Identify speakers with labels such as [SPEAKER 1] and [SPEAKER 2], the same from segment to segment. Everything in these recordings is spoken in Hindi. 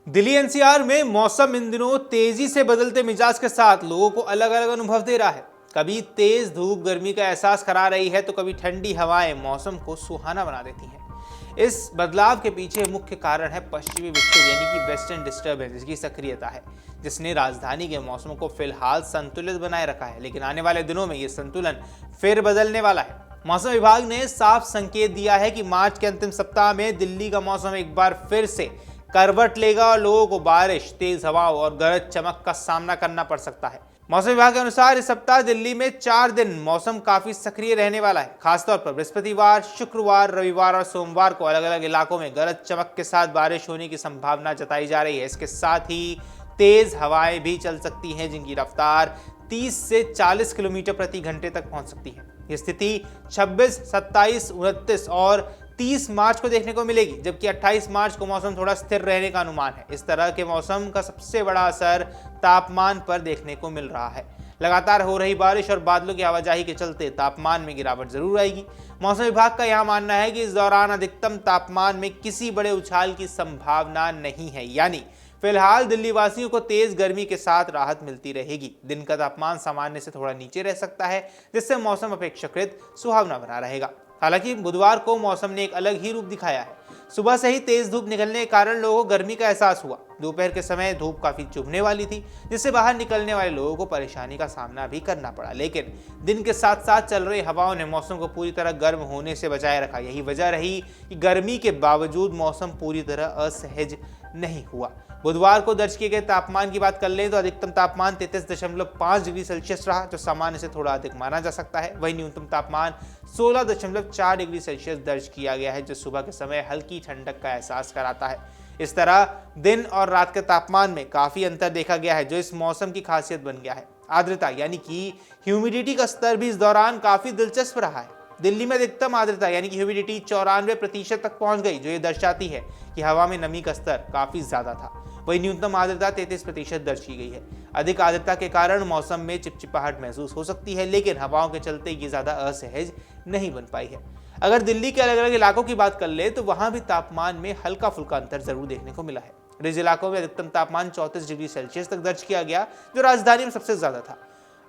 [SPEAKER 1] दिल्ली एनसीआर में मौसम इन दिनों तेजी से बदलते मिजाज के साथ लोगों को अलग अलग अनुभव दे रहा है। कभी तेज धूप गर्मी का एहसास करा रही है तो कभी ठंडी हवाएं मौसम को सुहाना बना देती हैं। इस बदलाव के पीछे मुख्य कारण है पश्चिमी विक्षोभ यानी कि वेस्टर्न डिस्टर्बेंस की सक्रियता है, जिसने राजधानी के मौसम को फिलहाल संतुलित बनाए रखा है। लेकिन आने वाले दिनों में ये संतुलन फिर बदलने वाला है। मौसम विभाग ने साफ संकेत दिया है कि मार्च के अंतिम सप्ताह में दिल्ली का मौसम एक बार फिर से करवट लेगा और लोगों को बारिश, तेज हवाओं और गरज चमक का सामना करना पड़ सकता है। मौसम विभाग के अनुसार इस सप्ताह दिल्ली में 4 दिन मौसम काफी सक्रिय रहने वाला है। खासतौर पर बृहस्पतिवार, शुक्रवार, रविवार और सोमवार को अलग अलग इलाकों में गरज चमक के साथ बारिश होने की संभावना जताई जा रही है। इसके साथ ही तेज हवाएं भी चल सकती हैं, जिनकी रफ्तार 30 से 40 किलोमीटर प्रति घंटे तक पहुंच सकती है। यह स्थिति 26, 27, 29 और 30 मार्च को देखने को मिलेगी, जबकि 28 मार्च को मौसम थोड़ा स्थिर रहने का अनुमान है। इस तरह के मौसम का सबसे बड़ा असर तापमान पर देखने को मिल रहा है। लगातार हो रही बारिश और बादलों की आवाजाही के चलते तापमान में गिरावट जरूर आएगी। मौसम विभाग का यह मानना है कि इस दौरान अधिकतम तापमान में किसी बड़े उछाल की संभावना नहीं है, यानी फिलहाल दिल्ली वासियों को तेज गर्मी के साथ राहत मिलती रहेगी। दिन का तापमान सामान्य से थोड़ा नीचे रह सकता है, जिससे मौसम अपेक्षाकृत सुहावना बना रहेगा। हालांकि बुधवार को मौसम ने एक अलग ही रूप दिखाया है। सुबह से ही तेज धूप निकलने के कारण लोगों को गर्मी का एहसास हुआ। दोपहर के समय धूप काफी चुभने वाली थी, जिससे बाहर निकलने वाले लोगों को परेशानी का सामना भी करना पड़ा। लेकिन दिन के साथ साथ चल रही हवाओं ने मौसम को पूरी तरह गर्म होने से बचाए रखा। यही वजह रही कि गर्मी के बावजूद मौसम पूरी तरह असहज नहीं हुआ। बुधवार को दर्ज किए गए तापमान की बात कर लें तो अधिकतम तापमान 33.5 डिग्री सेल्सियस रहा, जो सामान्य से थोड़ा अधिक माना जा सकता है। वहीं न्यूनतम तापमान 16.4 डिग्री सेल्सियस दर्ज किया गया है, जो सुबह के समय हल्की ठंडक का एहसास कराता है। इस तरह दिन और रात के तापमान में काफी अंतर देखा गया है, जो इस मौसम की खासियत बन गया है। आर्द्रता यानी कि ह्यूमिडिटी का स्तर भी इस दौरान काफी दिलचस्प रहा है। दिल्ली में अधिकतम आर्द्रता यानी कि ह्यूमिडिटी 94% तक पहुंच गई, जो ये दर्शाती है कि हवा में नमी का स्तर काफी ज्यादा था। वही न्यूनतम आर्द्रता 33% दर्ज की गई है। अधिक आर्द्रता के कारण मौसम में चिपचिपाहट महसूस हो सकती है, लेकिन हवाओं के चलते ये ज्यादा असहज नहीं बन पाई है। अगर दिल्ली के अलग अलग इलाकों की बात कर ले तो वहां भी तापमान में हल्का फुल्का अंतर जरूर देखने को मिला है। रिज इलाकों में अधिकतम तापमान 34 डिग्री सेल्सियस तक दर्ज किया गया, जो राजधानी में सबसे ज्यादा था।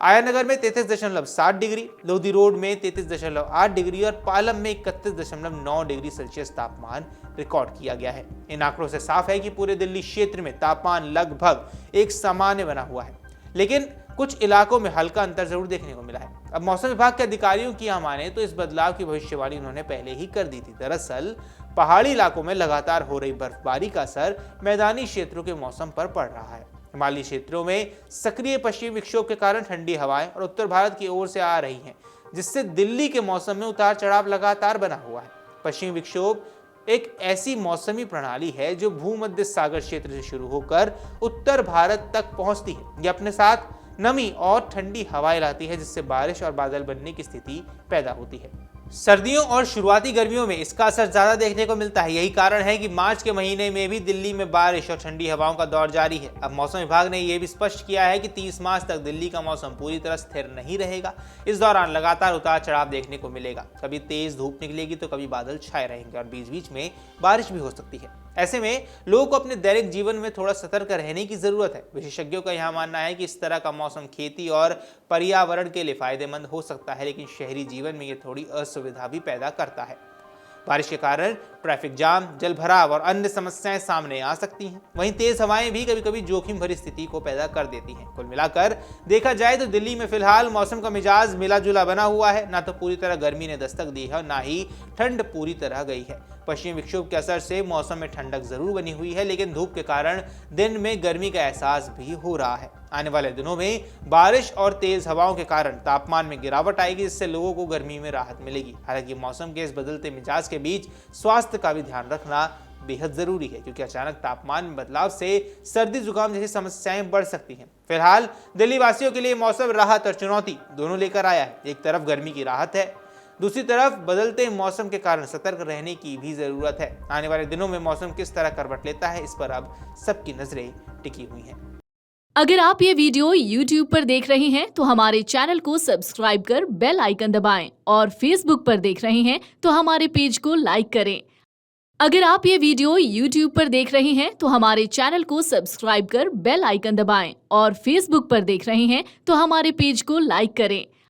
[SPEAKER 1] आयानगर में 33.7 डिग्री, लोधी रोड में 33.8 डिग्री और पालम में 31.9 डिग्री सेल्सियस तापमान रिकॉर्ड किया गया है। इन आंकड़ों से साफ है कि पूरे दिल्ली क्षेत्र में तापमान लगभग एक सामान्य बना हुआ है, लेकिन कुछ इलाकों में हल्का अंतर जरूर देखने को मिला है। अब मौसम विभाग के अधिकारियों की माने तो इस बदलाव की भविष्यवाणी उन्होंने पहले ही कर दी थी। दरअसल पहाड़ी इलाकों में लगातार हो रही बर्फबारी का असर मैदानी क्षेत्रों के मौसम पर पड़ रहा है। हिमालयी क्षेत्रों में सक्रिय पश्चिमी विक्षोभ के कारण ठंडी हवाएं और उत्तर भारत की ओर से आ रही हैं, जिससे दिल्ली के मौसम में उतार चढ़ाव लगातार बना हुआ है। पश्चिमी विक्षोभ एक ऐसी मौसमी प्रणाली है जो भूमध्य सागर क्षेत्र से शुरू होकर उत्तर भारत तक पहुंचती है। यह अपने साथ नमी और ठंडी हवाएं लाती है, जिससे बारिश और बादल बनने की स्थिति पैदा होती है। सर्दियों और शुरुआती गर्मियों में इसका असर ज्यादा देखने को मिलता है। यही कारण है कि मार्च के महीने में भी दिल्ली में बारिश और ठंडी हवाओं का दौर जारी है। अब मौसम विभाग ने यह भी स्पष्ट किया है कि 30 मार्च तक दिल्ली का मौसम पूरी तरह स्थिर नहीं रहेगा। इस दौरान लगातार उतार चढ़ाव देखने को मिलेगा। कभी तेज धूप निकलेगी तो कभी बादल छाए रहेंगे और बीच बीच में बारिश भी हो सकती है। ऐसे में लोगों को अपने दैनिक जीवन में थोड़ा सतर्क रहने की जरूरत है। विशेषज्ञों का यह मानना है कि इस तरह का मौसम खेती और पर्यावरण के लिए फायदेमंद हो सकता है, लेकिन शहरी जीवन में ये थोड़ी असुविधा भी पैदा करता है। बारिश के कारण ट्रैफिक जाम, जल भराव और अन्य समस्याएं सामने आ सकती हैं। वहीं तेज हवाएं भी कभी कभी जोखिम भरी स्थिति को पैदा कर देती हैं। कुल मिलाकर देखा जाए तो दिल्ली में फिलहाल मौसम का मिजाज मिला जुला बना हुआ है। ना तो पूरी तरह गर्मी ने दस्तक दी है और ना ही ठंड पूरी तरह गई है। पश्चिमी विक्षोभ के असर से मौसम में ठंडक जरूर बनी हुई है, लेकिन धूप के कारण दिन में गर्मी का एहसास भी हो रहा है। आने वाले दिनों में बारिश और तेज हवाओं के कारण तापमान में गिरावट आएगी, जिससे लोगों को गर्मी में राहत मिलेगी। हालांकि मौसम के इस बदलते मिजाज के बीच स्वास्थ्य का भी ध्यान रखना बेहद जरूरी है, क्योंकि अचानक तापमान में बदलाव से सर्दी जुकाम जैसी समस्याएं बढ़ सकती हैं। फिलहाल दिल्ली वासियों के लिए मौसम राहत और चुनौती दोनों लेकर आया है। एक तरफ गर्मी की राहत है, दूसरी तरफ बदलते मौसम के कारण सतर्क रहने की भी जरूरत है। आने वाले दिनों में मौसम किस तरह करवट लेता है, इस पर अब सबकी नजरें टिकी हुई हैं।
[SPEAKER 2] अगर आप ये वीडियो YouTube पर देख रहे हैं तो हमारे चैनल को सब्सक्राइब कर बेल आइकन दबाएं और Facebook पर देख रहे हैं तो हमारे पेज को लाइक करें। अगर आप ये वीडियो YouTube पर देख रहे हैं तो हमारे चैनल को सब्सक्राइब कर बेल आइकन दबाएं और Facebook पर देख रहे हैं तो हमारे पेज को लाइक करें।